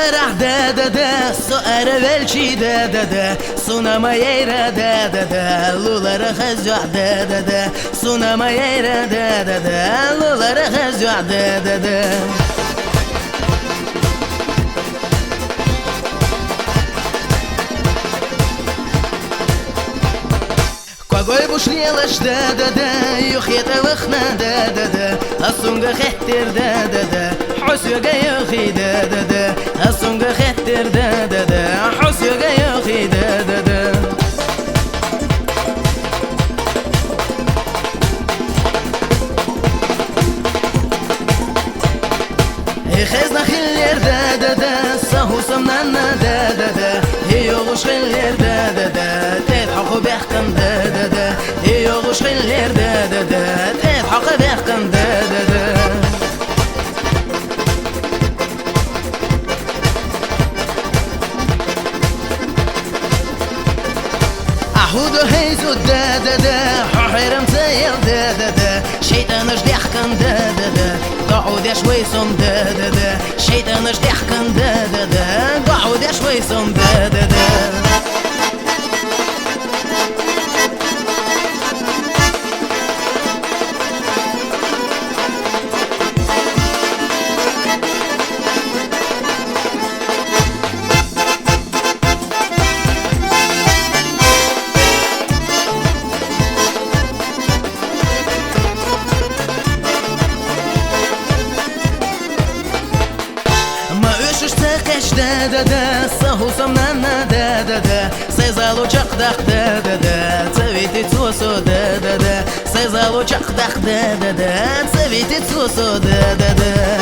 فرح دا دا دا سؤال velci da da da sunama yera da da da lulara khazwa da da da sunama yera da da da lulara khazwa da da da Quagoi bushlielash da da da yukhita wakhna da da da asunga khatir da da da حسيقا يخي دا دا دا الصنقا خطر دا دا دا حسيقا يخي دا دا دا خزنا خلير دا دا دا سهو سمنانا دا دا دا يوغش خلير دا دا دا تضحكوا بيحكم دا دا دا يوغش خلير دا دا دا تضحكوا بيحكم دا دا دا هودو هيزو دا دا دا حرم سيل دا دا دا شيطان اش ضحكن دا دا دا قعود يا شوي صم دا دا دا شيطان اش ضحكن دا دا دا قعود يا شوي صم دا دا دا da da da sahu samnana da da da sezalo chaqdaq da da da tsaviti tsoso da da da sezalo chaqdaq da da da tsaviti tsoso da da da